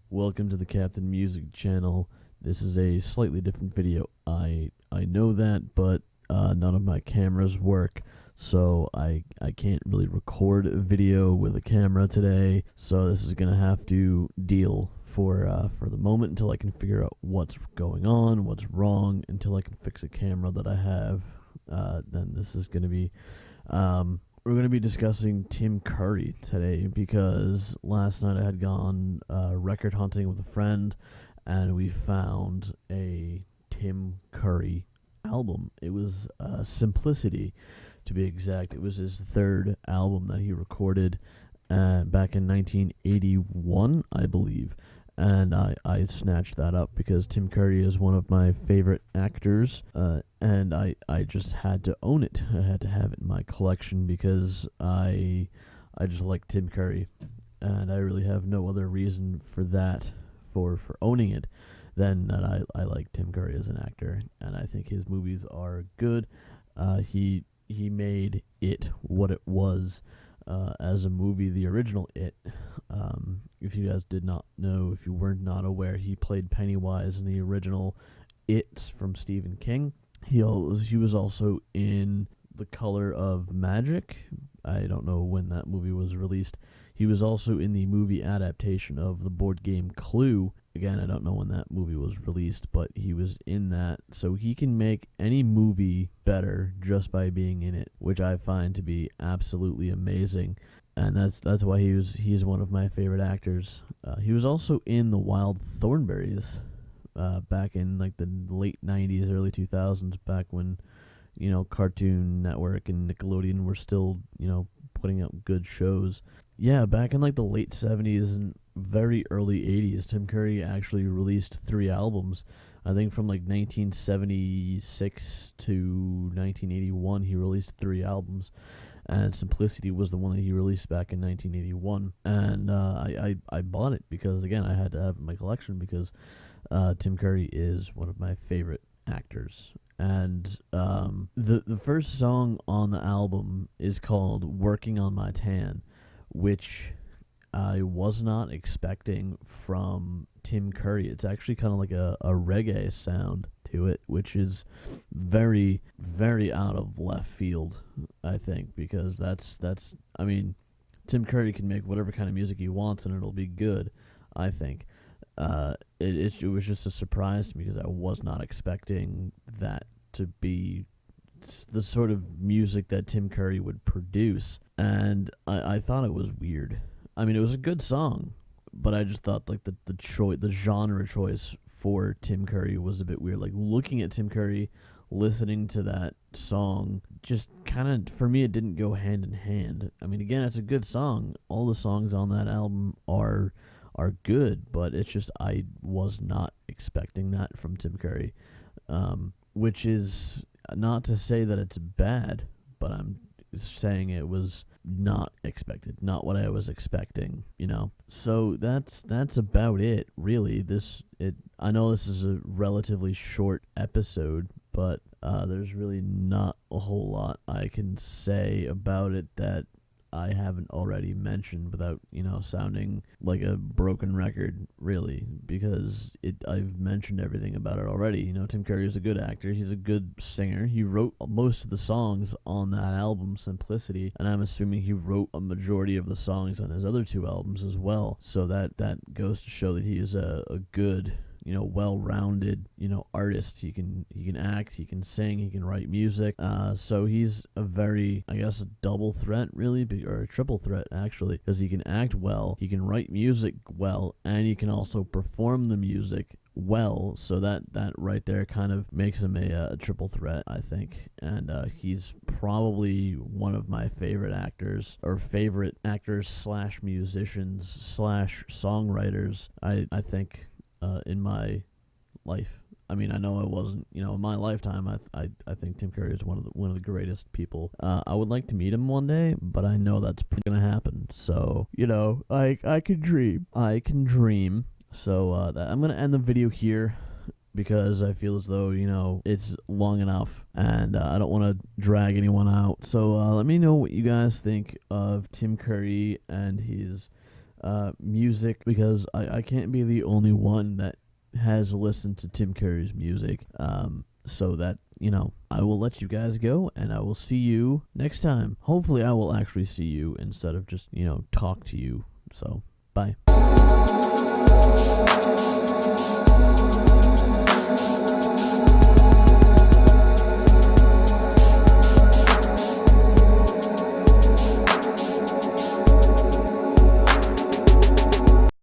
Welcome to the Captain Music channel. This is a slightly different video. I know that, but none of my cameras work, so I can't really record a video with a camera today. So this is gonna have to deal for the moment until I can figure out what's going on, what's wrong, until I can fix a camera that I have. Then this is gonna be we're going to be discussing Tim Curry today because last night I had gone record hunting with a friend and we found a Tim Curry album. It was Simplicity, to be exact. It was his third album that he recorded back in 1981, I believe. And I snatched that up because Tim Curry is one of my favorite actors, and I just had to own it. I had to have it in my collection because I just like Tim Curry, and I really have no other reason for that, for owning it, than that I like Tim Curry as an actor, and I think his movies are good. He made it what it was. As a movie, the original It. If you guys did not know, if you were not aware, he played Pennywise in the original It from Stephen King. He was also in The Color of Magic. I don't know when that movie was released. He was also in the movie adaptation of the board game Clue. Again, I don't know when that movie was released, but he was in that. So he can make any movie better just by being in it, which I find to be absolutely amazing. And that's why he's one of my favorite actors. He was also in The Wild Thornberrys back in like the late 90s, early 2000s, back when, Cartoon Network and Nickelodeon were still, putting out good shows. Yeah, back in like the late 70s and very early 80s, Tim Curry actually released 3 albums. I think from like 1976 to 1981, he released 3 albums. And Simplicity was the one that he released back in 1981. And I bought it because, again, I had to have it in my collection because Tim Curry is one of my favorite actors. And the first song on the album is called Working on My Tan, which I was not expecting from Tim Curry. It's actually kind of like a reggae sound to it, which is very, very out of left field, I think, because I mean, Tim Curry can make whatever kind of music he wants and it'll be good, I think. It was just a surprise to me because I was not expecting that to be the sort of music that Tim Curry would produce, and I thought it was weird. I mean, it was a good song, but I just thought like the genre choice for Tim Curry was a bit weird. Like looking at Tim Curry, listening to that song, just kind of, for me, it didn't go hand in hand. I mean, again, it's a good song. All the songs on that album are good, but it's just I was not expecting that from Tim Curry, which is not to say that it's bad, but I'm saying it was not expected, not what I was expecting, So that's about it, really. I know this is a relatively short episode, but there's really not a whole lot I can say about it that I haven't already mentioned without, sounding like a broken record, really, because I've mentioned everything about it already. Tim Curry is a good actor. He's a good singer. He wrote most of the songs on that album, Simplicity, and I'm assuming he wrote a majority of the songs on his other 2 albums as well. So that goes to show that he is a good, well-rounded, artist. He can act, he can sing, he can write music. So he's a very, I guess, a double threat, really, or a triple threat, actually, because he can act well, he can write music well, and he can also perform the music well. So that right there kind of makes him a triple threat, I think. And he's probably one of my favorite actors, or favorite actors slash musicians slash songwriters, I think, in my life. I mean, I know I wasn't, in my lifetime, I think Tim Curry is one of the greatest people. I would like to meet him one day, but I know that's gonna happen. So, I can dream. I can dream. So, I'm gonna end the video here because I feel as though, it's long enough and I don't want to drag anyone out. So, let me know what you guys think of Tim Curry and his music, because I can't be the only one that has listened to Tim Curry's music. So that, I will let you guys go, and I will see you next time. Hopefully I will actually see you instead of just, talk to you. So, bye.